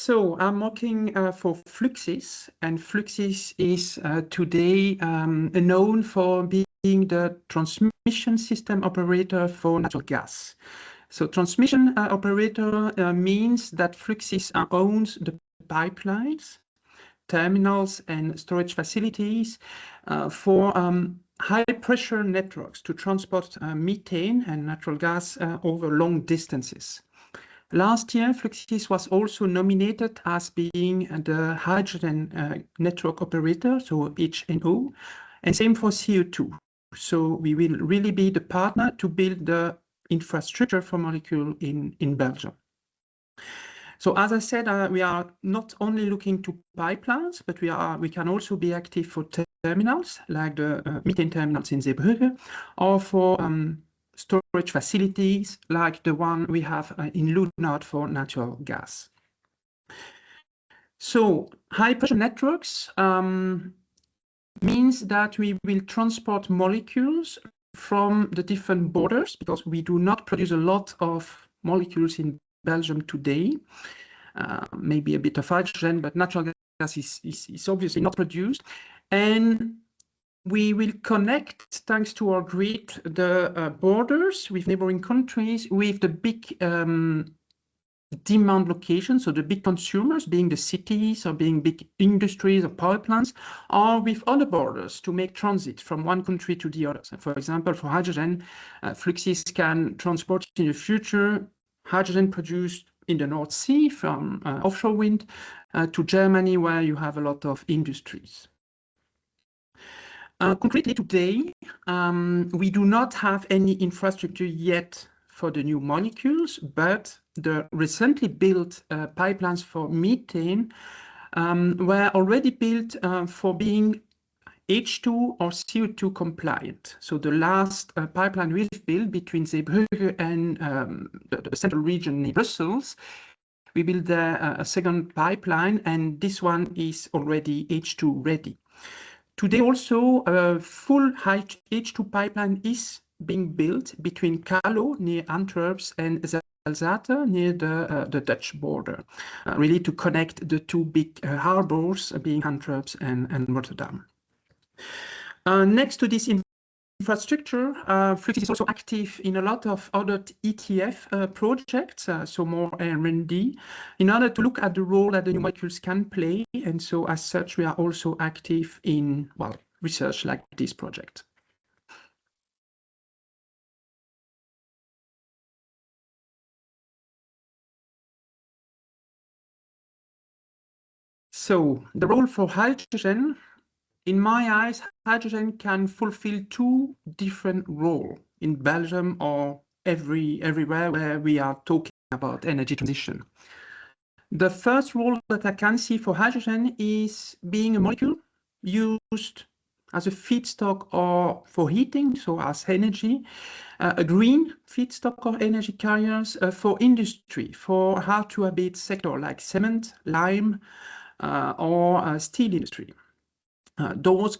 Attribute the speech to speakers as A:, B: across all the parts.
A: So I'm working for Fluxys, and Fluxys is today known for being the transmission system operator for natural gas. So transmission operator means that Fluxys owns the pipelines, terminals, and storage facilities for high pressure networks to transport methane and natural gas over long distances. Last year, Fluxys was also nominated as being the hydrogen network operator, so HNO, and same for CO2. So we will really be the partner to build the infrastructure for molecule in Belgium. So as I said, we are not only looking to pipelines, but we can also be active for terminals, like the methane terminals in Zeebrugge, or for storage facilities like the one we have in Loenhout for natural gas. So high pressure networks means that we will transport molecules from the different borders, because we do not produce a lot of molecules in Belgium today. Maybe a bit of hydrogen, but natural gas is obviously not produced. And we will connect, thanks to our grid, the borders with neighboring countries with the big demand locations, so the big consumers being the cities or being big industries or power plants, or with other borders to make transit from one country to the other. So for example, for hydrogen, Fluxys can transport in the future hydrogen produced in the North Sea from offshore wind to Germany, where you have a lot of industries. Concretely today, we do not have any infrastructure yet for the new molecules, but the recently built pipelines for methane were already built for being H2 or CO2 compliant. So the last pipeline we've built between Zeebrugge and the central region in Brussels, we built a second pipeline, and this one is already H2 ready. Today also, a full H2 pipeline is being built between Kallo near Antwerp and Zelzate near the Dutch border, really to connect the two big harbors being Antwerp and Rotterdam. Next to this infrastructure, Fluxys is also active in a lot of other ETF projects, so more R&D, in order to look at the role that the new molecules can play. And so as such, we are also active in, well, research like this project. So the role for hydrogen, in my eyes, hydrogen can fulfill two different roles in Belgium or everywhere where we are talking about energy transition. The first role that I can see for hydrogen is being a molecule used as a feedstock or for heating, so as energy, a green feedstock or energy carriers for industry, for hard to abate sector like cement, lime, or steel industry. Those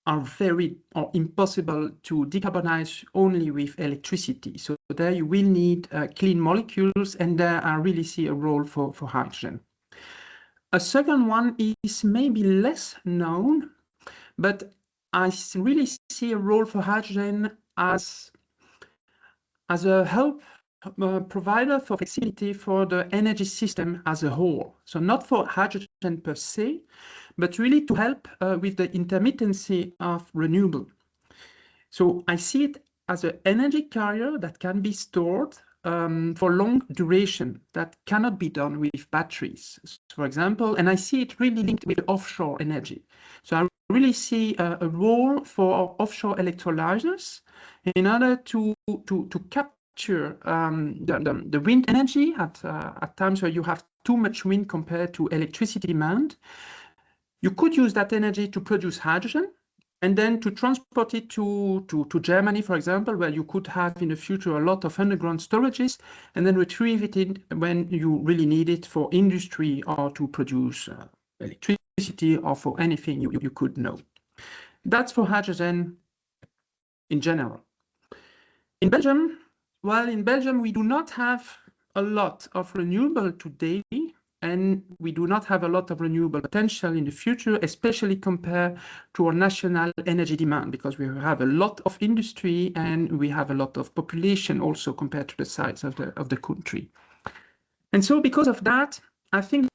A: are very or impossible to decarbonize only with electricity. So there you will need clean molecules, and there I really see a role for hydrogen. A second one is maybe less known, but I really see a role for hydrogen as a help provider for flexibility for the energy system as a whole. So not for hydrogen per se, but really to help with the intermittency of renewable. So I see it as an energy carrier that can be stored for long duration, that cannot be done with batteries, for example, and I see it really linked with offshore energy. So I really see a role for offshore electrolyzers in order to capture the wind energy at times where you have too much wind compared to electricity demand. You could use that energy to produce hydrogen and then to transport it to Germany, for example, where you could have in the future a lot of underground storages, and then retrieve it when you really need it for industry or to produce electricity or for anything you could know. That's for hydrogen in general. In Belgium, well, in Belgium, we do not have a lot of renewable today. and we do not have a lot of renewable potential in the future, especially compared to our national energy demand, because we have a lot of industry and we have a lot of population also compared to the size of the country. And so because of that, I think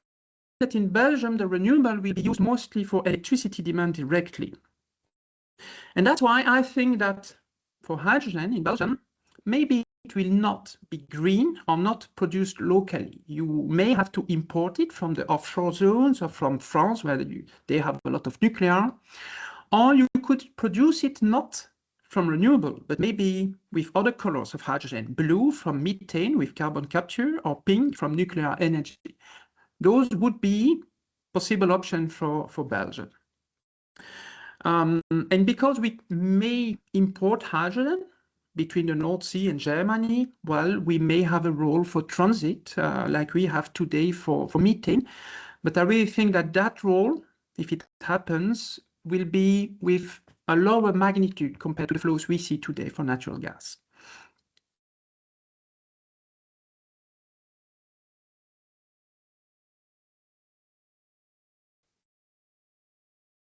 A: that in Belgium, the renewable will be used mostly for electricity demand directly. And that's why I think that for hydrogen in Belgium, maybe it will not be green or not produced locally. You may have to import it from the offshore zones or from France, where they have a lot of nuclear, or you could produce it not from renewable, but maybe with other colors of hydrogen, blue from methane with carbon capture, or pink from nuclear energy. Those would be possible options for Belgium. And because we may import hydrogen between the North Sea and Germany, well, we may have a role for transit, like we have today for methane. But I really think that that role, if it happens, will be with a lower magnitude compared to the flows we see today for natural gas.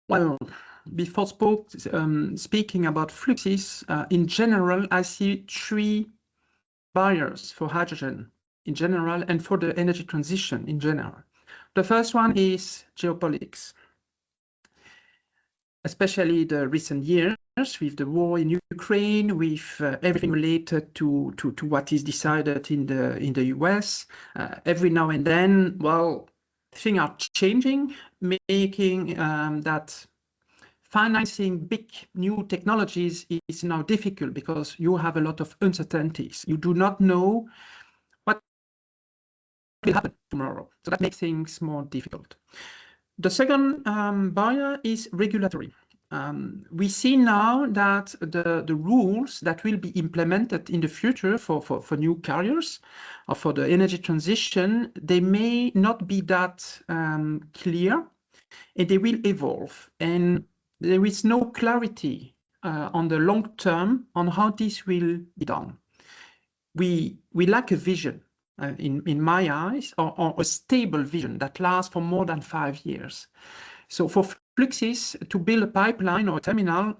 A: Well, before speaking about Fluxys, in general, I see three barriers for hydrogen in general and for the energy transition in general. The first one is geopolitics, especially the recent years with the war in Ukraine, with everything related to what is decided in the US. Every now and then, well, things are changing, making that financing big new technologies is now difficult because you have a lot of uncertainties. You do not know what will happen tomorrow. So that makes things more difficult. The second barrier is regulatory. We see now that the rules that will be implemented in the future for new carriers or for the energy transition, they may not be that clear, and they will evolve. And there is no clarity on the long term on how this will be done. We lack a vision, in my eyes, or a stable vision that lasts for more than 5 years. So for Fluxys to build a pipeline or a terminal,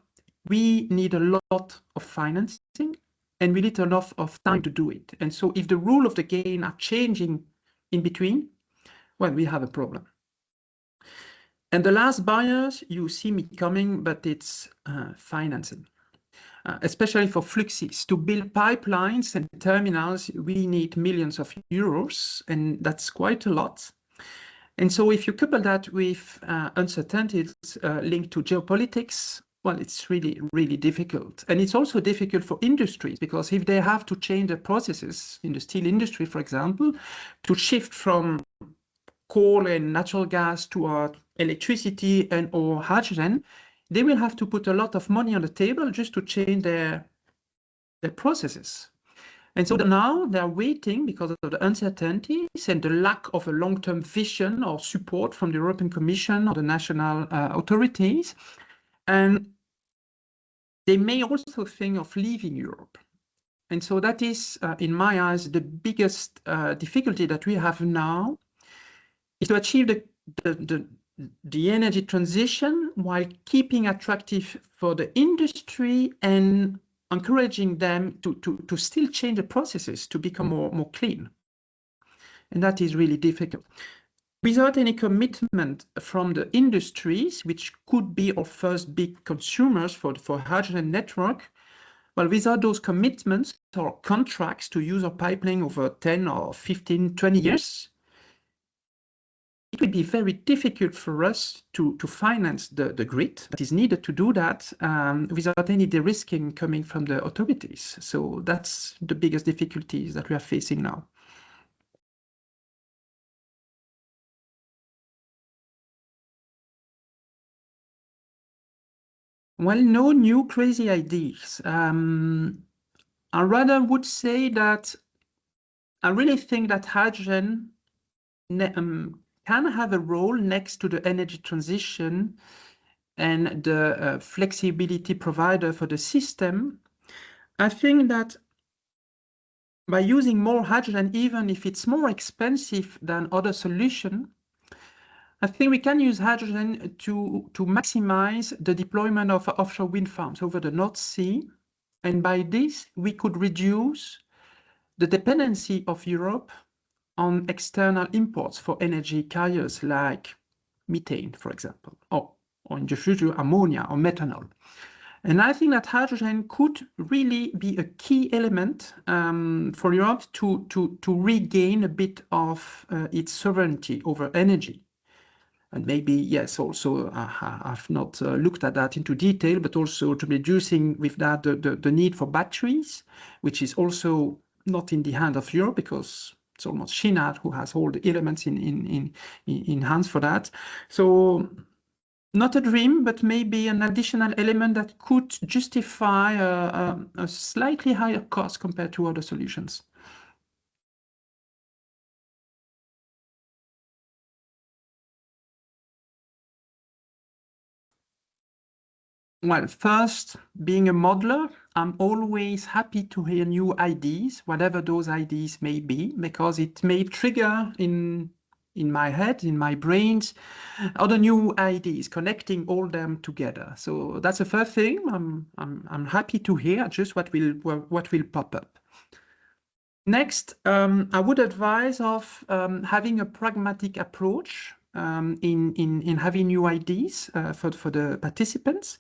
A: we need a lot of financing and we need enough of time to do it. And so if the rule of the game are changing in between, well, we have a problem. And the last barriers, you see me coming, but it's financing. Especially for Fluxys, to build pipelines and terminals, we need millions of euros, and that's quite a lot. And so if you couple that with uncertainties linked to geopolitics, well, it's really, really difficult. And it's also difficult for industries, because if they have to change their processes in the steel industry, for example, to shift from coal and natural gas to electricity and or hydrogen, they will have to put a lot of money on the table just to change their processes. And so now they're waiting because of the uncertainties and the lack of a long-term vision or support from the European Commission or the national authorities. And they may also think of leaving Europe. And so that is, in my eyes, the biggest difficulty that we have now, is to achieve the energy transition while keeping attractive for the industry and encouraging them to still change the processes to become more clean. And that is really difficult. Without any commitment from the industries, which could be our first big consumers for hydrogen network, well, without those commitments or contracts to use our pipeline over 10 or 15, 20 years, it will be very difficult for us to finance the grid that is needed to do that without any de-risking coming from the authorities. So that's the biggest difficulties that we are facing now. Well, no new crazy ideas. I rather would say that I really think that hydrogen can have a role next to the energy transition and the flexibility provider for the system. I think that by using more hydrogen, even if it's more expensive than other solutions, I think we can use hydrogen to maximize the deployment of offshore wind farms over the North Sea. And by this, we could reduce the dependency of Europe on external imports for energy carriers like methane, for example, or in the future, ammonia or methanol. And I think that hydrogen could really be a key element for Europe to regain a bit of its sovereignty over energy. And maybe, yes, also I've not looked at that into detail, but also to reducing with that the need for batteries, which is also not in the hand of Europe because it's almost China who has all the elements in hands for that. So not a dream, but maybe an additional element that could justify a slightly higher cost compared to other solutions. Well, first, being a modeler, I'm always happy to hear new ideas, whatever those ideas may be, because it may trigger in my head, in my brains, other new ideas, connecting all them together. So that's the first thing. I'm happy to hear just what will pop up. Next, I would advise of having a pragmatic approach in having new ideas for the participants,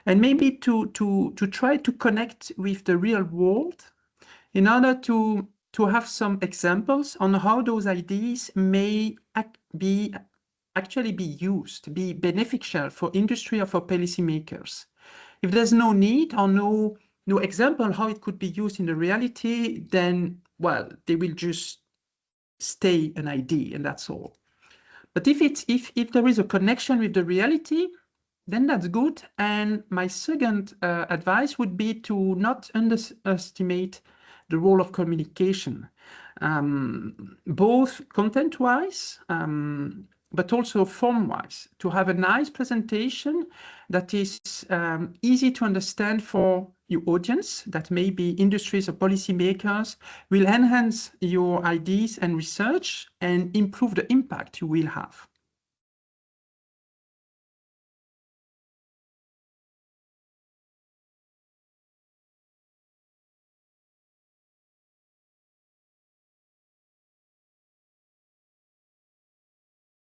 A: and maybe to try to connect with the real world in order to have some examples on how those ideas may actually be used, be beneficial for industry or for policymakers. If there's no need or no example how it could be used in the reality, then, well, they will just stay an idea and that's all. But if there is a connection with the reality, then that's good. And my second advice would be to not underestimate the role of communication, both content-wise, but also form-wise, to have a nice presentation that is easy to understand for your audience, that may be industries or policymakers, will enhance your ideas and research and improve the impact you will have.